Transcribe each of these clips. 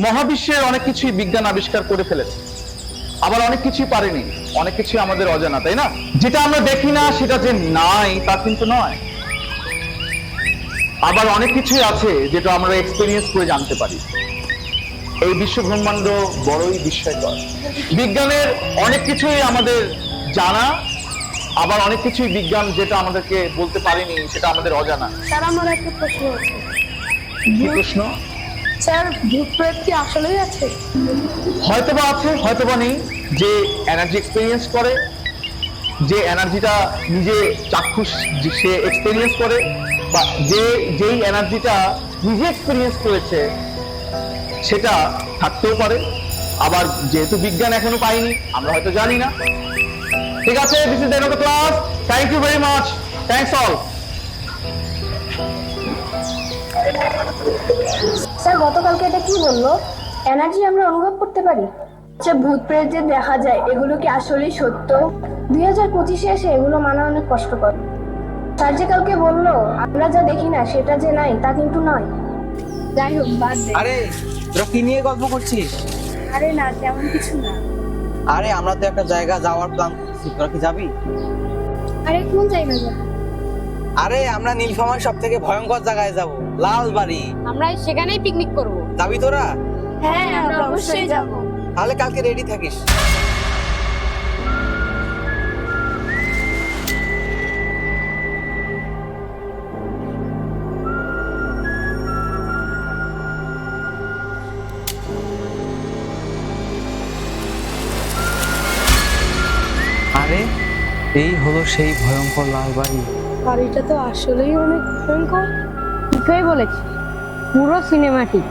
মহাবিশ্বের অনেক কিছুই বিজ্ঞান আবিষ্কার করে ফেলেছে, আবার অনেক কিছুই পারেনি, অনেক কিছুই আমাদের অজানা, তাই না? যেটা আমরা দেখি না সেটা যে নাই তা কিন্তু নয়, আবার অনেক কিছুই আছে যেটা আমরা এক্সপেরিয়েন্স করে জানতে পারি। এই বিশ্ব ব্রহ্মাণ্ড বড়ই বিস্ময়কর। বিজ্ঞানের অনেক কিছুই আমাদের জানা, আবার অনেক কিছুই বিজ্ঞান যেটা আমাদেরকে বলতে পারেনি সেটা আমাদের অজানা। স্যার, আমার একটা প্রশ্ন আছে। কি প্রশ্ন? স্যার, ভূত প্রেত কি আসলেই আছে? হয়তোবা আছে, হয়তোবা নেই। যে এনার্জি এক্সপেরিয়েন্স করে, যে এনার্জিটা নিজে চাক্ষুষ সে এক্সপেরিয়েন্স করে, বা যেই এনার্জিটা নিজে এক্সপেরিয়েন্স করেছে সেটা থাকতেও পারে। আবার যেহেতু বিজ্ঞান এখনো পাইনি, আমরা হয়তো জানি না। ঠিক আছে, this is the end of the class. Thank you very much. Thanks all. Sir, গতকালকে এটা কি বললো? এনার্জি আমরা অনুভব করতে পারি। আচ্ছা, ভূত প্রেত যে দেখা যায় এগুলো কি আসলেই সত্য? 2025-এ এসে এগুলো মানা অনেক কষ্টকর। স্যার যে কালকে বললো আমরা যা দেখি না সেটা যে নাই তা কিন্তু নয়। যাই হোক, বাদ দে। আরে তোরা কি নিয়ে গল্প করছিস? আরে না, তেমন কিছু না। আরে আমরা তো একটা জায়গা যাওয়ার প্ল্যান করছি, তোরা কি যাবি? আরে কোন জায়গা যাব? আরে আমরা নীলফামারীর সব থেকে ভয়ঙ্কর জায়গায় যাব, লালবাড়ি। আমরা সেখানেই পিকনিক করব। যাবি তোরা? হ্যাঁ, আমরা অবশ্যই যাব। তাহলে কালকে রেডি থাকিস। আরে এই হলো সেই ভয়ঙ্কর লালবাড়ি। বাড়িটা তো আসলেই অনেক ভয়ঙ্কর। ঠিকই বলেছি, পুরো সিনেমাটিক।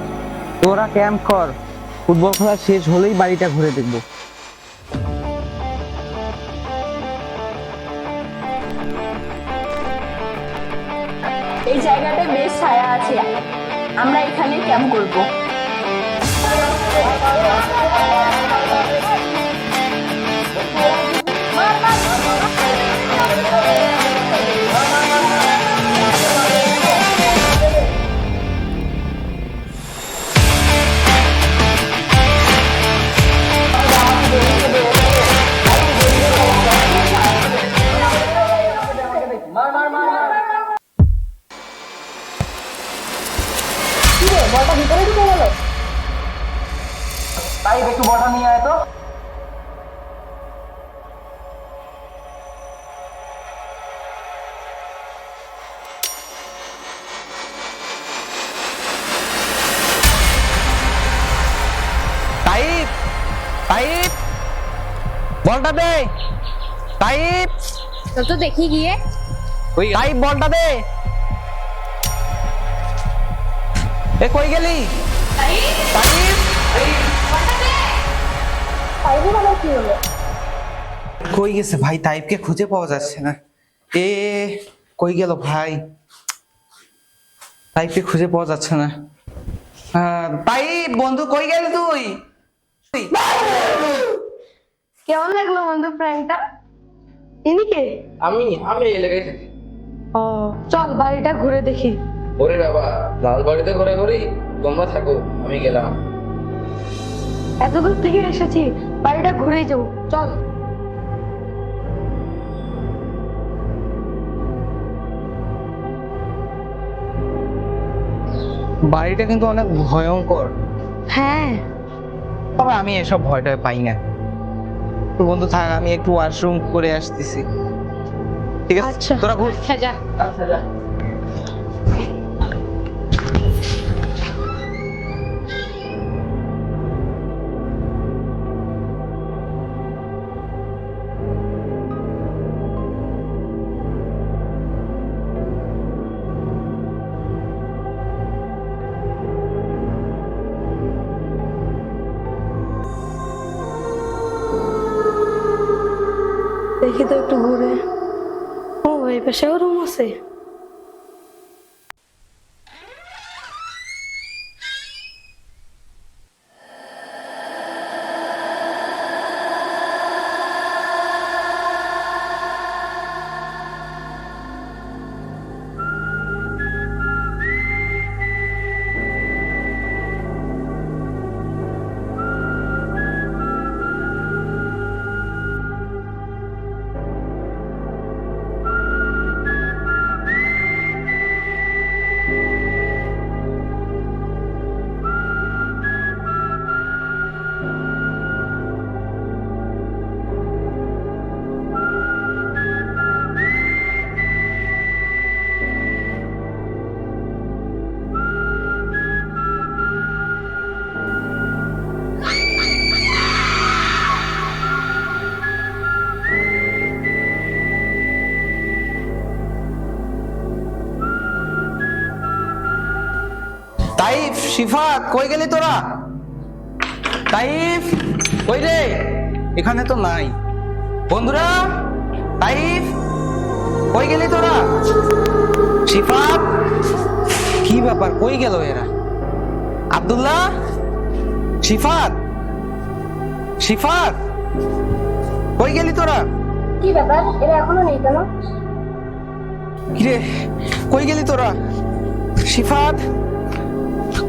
তোরা ক্যাম্প কর, ফুটবল খেলা শেষ হলেই বাড়িটা ঘুরে দেখবো। এই জায়গাটা বেশ ছায়া আছে, আমরা এখানে ক্যাম্প করব। বলটা ভিতরে ঢুকে গেল। তাই একটু বটা নিয়ে আয় তো। তাইপ, তাইপ, বলটা দে। তাইপ, তো দেখি গিয়ে। তাইপ বলটা দে। এ কই গেলি? তাইপ, তাইলে আবার কি হলো? কই গেছে ভাই? তাইপকে খুঁজে পাওয়া যাচ্ছে না। এ কই গেল ভাই? তাইপকে খুঁজে পাওয়া যাচ্ছে না। তাইপ বন্ধু, কই গেলি তুই? কেমন লাগলো বন্ধু প্র্যাঙ্কটা? ইনি কে? আমি আমি এই এলাকায় থাকি। ও, চল বাড়িটা ঘুরে দেখি। ওরে বাবা, লাল বাড়িতে ঘোরা ঘুরি, তোমরা থাকো, আমি গেলাম। এত দূর থেকে এসেছি, বাড়িটা ঘুরেই যাবো, চল। বাড়িটা কিন্তু অনেক ভয়ঙ্কর। হ্যাঁ, তবে আমি এসব ভয়টা পাই না। তো বন্ধু থাক, আমি একটু ওয়াশরুম করে আসতেছি। ঠিক আছে, আচ্ছা। তোরা ঘুর। আচ্ছা যা। আচ্ছা যা। দেখি তো একটু ঘুরে। ও, এই পাশেও রুম আছে। শিফাত কই গেলি তোরা? তাইফ কই রে? এখানে তো নাই। বন্ধুরা, তাইফ কই গেলি তোরা? শিফাত, কি ব্যাপার, কই গেল এরা? আব্দুল্লাহ, শিফাত, শিফাত কই গেলি তোরা? কি ব্যাপার, এরা এখনো নেই কেন? কিরে, কই গেলি তোরা? শিফাত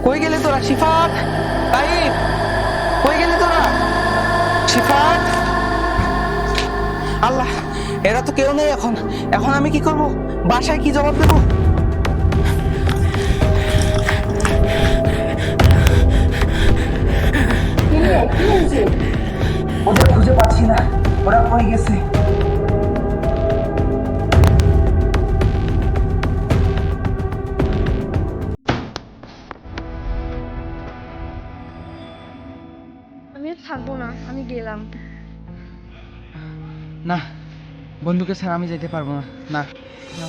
কই গেলি তোরা? শিফাত, তাইফ কই গেলি তোরা? শিফাত, আল্লাহ, এরা তো কেউ নেই এখন। এখন আমি কি করব? বাসায় কি জবাব দেবো? কি রে, কি হয়েছে? ওদের খুঁজে পাচ্ছি না, ওরা কই গেছে? আমি থাকবো না, আমি গেলাম। না, বন্ধুকে ছাড়া আমি যেতে পারবো না। না, না,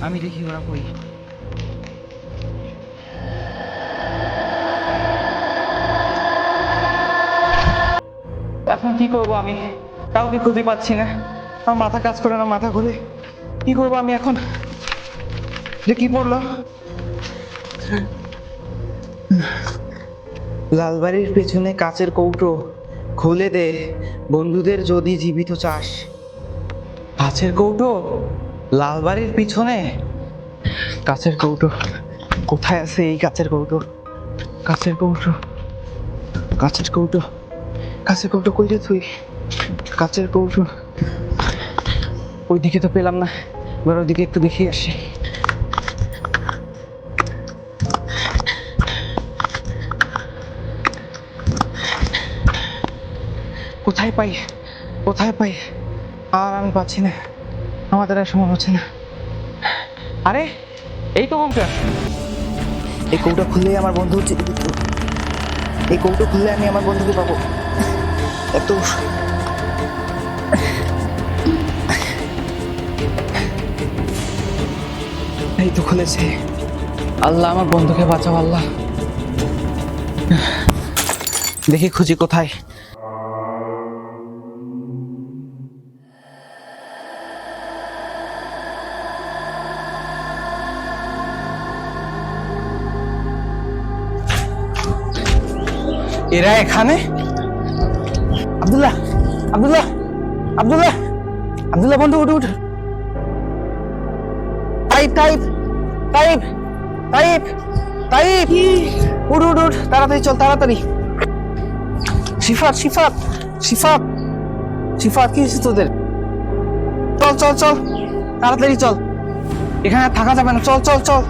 আমি দেখি ওরা কই। এখন কি করবো আমি? কাউকে খুঁজে পাচ্ছি না, আমার মাথা কাজ করে না, মাথা ঘুরে। কি করবো আমি এখন? যে কি পড়লো? লালবাড়ির পেছনে কাচের কৌটো খুলে দে, বন্ধুদের যদি জীবিত চাস। কাচের কৌটো লালবাড়ির পিছনে? কাচের কৌটো কোথায় আছে? এই কাচের কৌটো, কাচের কৌটো, কাচের কৌটো, কাচের কৌটো কই রে তুই? কাচের কৌটো ওইদিকে তো পেলাম না, এবার ওইদিকে একটু দেখে আসি। কোথায় পাই, কোথায় পাই? আর আমি পাচ্ছি না, আমাদের আর সময় হচ্ছে না। আরে এই তো কৌটা, এই কৌটা খুললেই আমার বন্ধু, এই কৌটো খুললে আমি আমার বন্ধুকে পাবো। এত এই তো খুলেছে। আল্লাহ, আমার বন্ধুকে বাঁচাও আল্লাহ। দেখি খুঁজি কোথায়। এরা এখানে? আব্দুল্লাহ, আব্দুল্লাহ, আব্দুল্লাহ, আব্দুল্লাহ বন্ধু, উঠ উঠ। তাইপ, তাইপ, তাইপ, তাইপ, তাইপ, উঠ উঠ উঠ, তাড়াতাড়ি চল, তাড়াতাড়ি। শিফাত, শিফাত, শিফাত, শিফাত, কি হয়েছে তোদের? চল চল চল, তাড়াতাড়ি চল, এখানে থাকা যাবে না, চল চল চল।